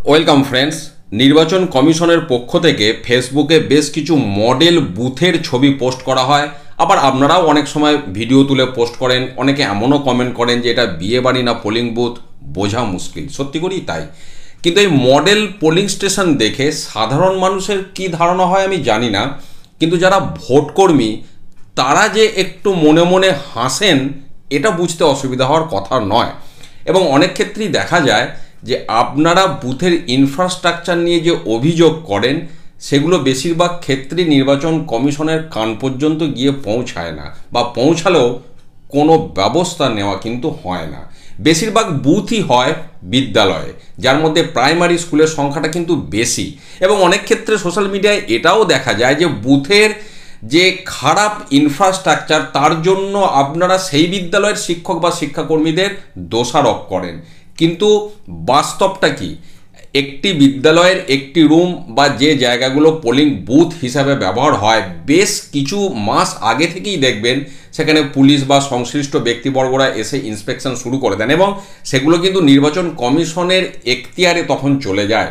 Welcome friends. নির্বাচন কমিশনের পক্ষ থেকে ফেসবুকে বেশ কিছু মডেল বুথের ছবি পোস্ট করা হয়। আবার আপনারাও অনেক সময় ভিডিও তুলে পোস্ট করেন, অনেকে এমনও কমেন্ট করেন যে এটা বিয়ে বাড়ি না পোলিং বুথ, বোঝা মুশকিল। সত্যি করেই তাই। কিন্তু এই মডেল পোলিং স্টেশন দেখে সাধারণ মানুষের কি ধারণা হয় আমি জানি না, কিন্তু যারা ভোটকর্মী তারা যে একটু মনে মনে হাসেন এটা বুঝতে অসুবিধা হওয়ার কথা নয়। এবং অনেক ক্ষেত্রেই দেখা যায় যে আপনারা বুথের ইনফ্রাস্ট্রাকচার নিয়ে যে অভিযোগ করেন সেগুলো বেশিরভাগ ক্ষেত্রে নির্বাচন কমিশনের কান পর্যন্ত গিয়ে পৌঁছায় না, বা পৌঁছালেও কোনো ব্যবস্থা নেওয়া কিন্তু হয় না। বেশিরভাগ বুথই হয় বিদ্যালয়ে, যার মধ্যে প্রাইমারি স্কুলের সংখ্যাটা কিন্তু বেশি। এবং অনেক ক্ষেত্রে সোশ্যাল মিডিয়ায় এটাও দেখা যায় যে বুথের যে খারাপ ইনফ্রাস্ট্রাকচার তার জন্য আপনারা সেই বিদ্যালয়ের শিক্ষক বা শিক্ষাকর্মীদের দোষারোপ করেন। কিন্তু বাস্তবটা কি? একটি বিদ্যালয়ের একটি রুম বা যে জায়গাগুলো পোলিং বুথ হিসাবে ব্যবহার হয়, বেশ কিছু মাস আগে থেকেই দেখবেন সেখানে পুলিশ বা সংশ্লিষ্ট ব্যক্তিবর্গরা এসে ইন্সপেকশন শুরু করে দেন, এবং সেগুলো কিন্তু নির্বাচন কমিশনের এখতিয়ারে তখন চলে যায়।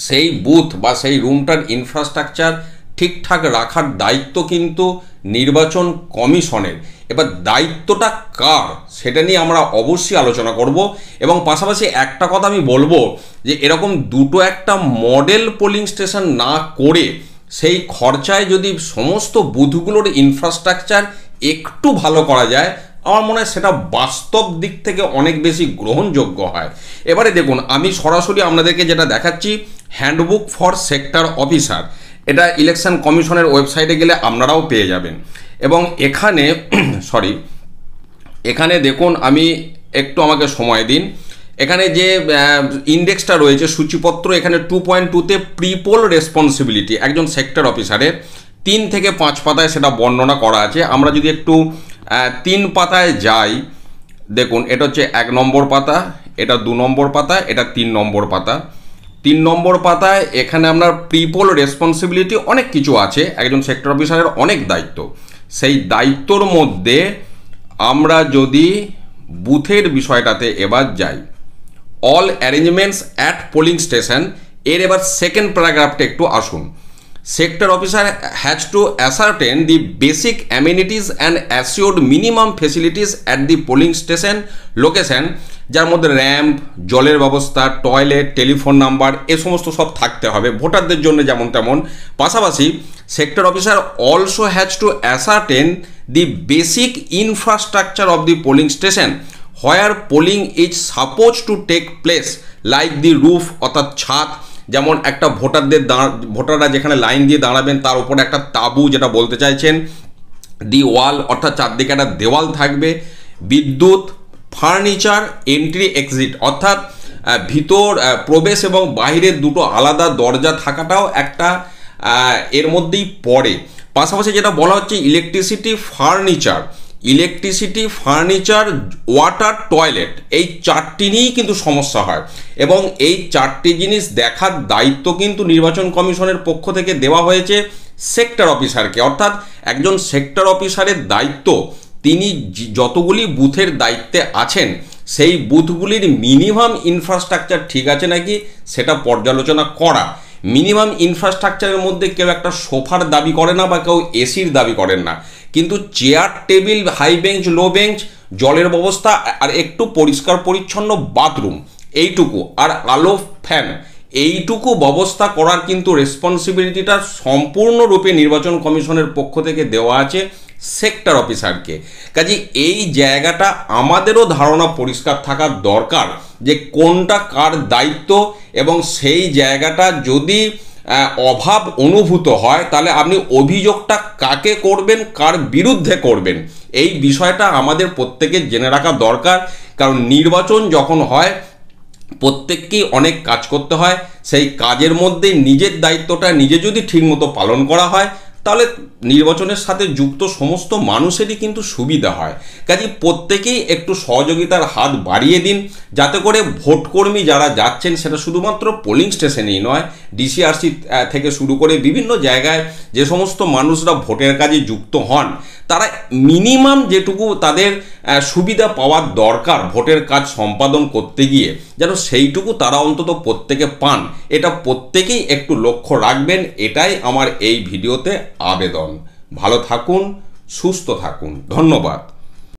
সেই বুথ বা সেই রুমটার ইনফ্রাস্ট্রাকচার ঠিকঠাক রাখার দায়িত্ব কিন্তু নির্বাচন কমিশনের। এবার দায়িত্বটা কার সেটা নিয়ে আমরা অবশ্যই আলোচনা করব। এবং পাশাপাশি একটা কথা আমি বলবো যে এরকম দুটো একটা মডেল পোলিং স্টেশন না করে সেই খরচায় যদি সমস্ত বুথগুলোর ইনফ্রাস্ট্রাকচার একটু ভালো করা যায়, আমার মনে হয় সেটা বাস্তব দিক থেকে অনেক বেশি গ্রহণযোগ্য হয়। এবারে দেখুন, আমি সরাসরি আপনাদেরকে যেটা দেখাচ্ছি হ্যান্ডবুক ফর সেক্টর অফিসার, এটা ইলেকশন কমিশনের ওয়েবসাইটে গেলে আপনারাও পেয়ে যাবেন। এবং এখানে দেখুন, আমি একটু আমাকে সময় দিন। এখানে যে ইন্ডেক্সটা রয়েছে সূচিপত্র, এখানে 2.2-তে প্রিপোল রেসপন্সিবিলিটি একজন সেক্টর অফিসারের 3 থেকে 5 পাতায় সেটা বর্ণনা করা আছে। আমরা যদি একটু 3 পাতায় যাই, দেখুন এটা হচ্ছে 1 নম্বর পাতা, এটা 2 নম্বর পাতা, এটা 3 নম্বর পাতা। 3 নম্বর পাতায় এখানে আপনার প্রিপোল রেসপন্সিবিলিটি অনেক কিছু আছে, একজন সেক্টর অফিসারের অনেক দায়িত্ব। সেই দায়িত্বর মধ্যে আমরা যদি বুথের বিষয়টাতে এবার যাই, all arrangements at polling station, এর এবার সেকেন্ড প্যারাগ্রাফটা একটু আসুন। Sector officer has to ascertain the basic amenities and assured minimum facilities at the polling station location, যার মধ্যে র্যাম্প, জলের ব্যবস্থা, টয়লেট, টেলিফোন নাম্বার, এ সমস্ত সব থাকতে হবে ভোটারদের জন্য যেমন তেমন। পাশাপাশি sector officer also has to ascertain the basic infrastructure of the polling station where polling is suppose to take place, like the roof, অর্থাৎ ছাদ, যেমন একটা ভোটাররা যেখানে লাইন দিয়ে দাঁড়াবেন তার উপরে একটা তাঁবু, যেটা বলতে চাইছেন। দি ওয়াল, অর্থাৎ চারদিকে একটা দেওয়াল থাকবে। বিদ্যুৎ, ফার্নিচার, এন্ট্রি এক্সিট, অর্থাৎ ভিতর প্রবেশ এবং বাইরের দুটো আলাদা দরজা থাকাটাও একটা এর মধ্যেই পড়ে। পাশাপাশি যেটা বলা হচ্ছে ইলেকট্রিসিটি, ফার্নিচার, ওয়াটার, টয়লেট, এই 4টি নিয়েই কিন্তু সমস্যা হয়। এবং এই 4টি জিনিস দেখার দায়িত্ব কিন্তু নির্বাচন কমিশনের পক্ষ থেকে দেওয়া হয়েছে সেক্টর অফিসারকে। অর্থাৎ একজন সেক্টর অফিসারের দায়িত্ব, তিনি যতগুলি বুথের দায়িত্বে আছেন সেই বুথগুলির মিনিমাম ইনফ্রাস্ট্রাকচার ঠিক আছে নাকি সেটা পর্যালোচনা করা। মিনিমাম ইনফ্রাস্ট্রাকচারের মধ্যে কেউ একটা সোফার দাবি করে না বা কেউ এসির দাবি করেন না, কিন্তু চেয়ার, টেবিল, হাই বেঞ্চ, লো বেঞ্চ, জলের ব্যবস্থা আর একটু পরিষ্কার পরিচ্ছন্ন বাথরুম, এইটুকু, আর আলো, ফ্যান, এইটুকু ব্যবস্থা করার কিন্তু রেসপন্সিবিলিটিটা সম্পূর্ণরূপে নির্বাচন কমিশনের পক্ষ থেকে দেওয়া আছে সেক্টর অফিসারকে। কাজে এই জায়গাটা আমাদেরও ধারণা পরিষ্কার থাকার দরকার যে কোনটা কার দায়িত্ব, এবং সেই জায়গাটা যদি অভাব অনুভূত হয় তাহলে আপনি অভিযোগটা কাকে করবেন, কার বিরুদ্ধে করবেন, এই বিষয়টা আমাদের প্রত্যেকের জেনে রাখা দরকার। কারণ নির্বাচন যখন হয় প্রত্যেককেই অনেক কাজ করতে হয়, সেই কাজের মধ্যে নিজের দায়িত্বটা নিজে যদি ঠিকমতো পালন করা হয় তাহলে নির্বাচনের সাথে যুক্ত সমস্ত মানুষেরই কিন্তু সুবিধা হয়। কাজে প্রত্যেকেই একটু সহযোগিতার হাত বাড়িয়ে দিন, যাতে করে ভোটকর্মী যারা যাচ্ছেন সেটা শুধুমাত্র পোলিং স্টেশনেই নয়, ডিসিআরসি থেকে শুরু করে বিভিন্ন জায়গায় যে সমস্ত মানুষরা ভোটের কাজে যুক্ত হন, তারা মিনিমাম যেটুকু তাদের সুবিধা পাওয়ার দরকার ভোটের কাজ সম্পাদন করতে গিয়ে, যেন সেইটুকু তারা অন্তত প্রত্যেকে পান, এটা প্রত্যেকেই একটু লক্ষ্য রাখবেন। এটাই আমার এই ভিডিওতে আবেদন। ভালো থাকুন, সুস্থ থাকুন, ধন্যবাদ।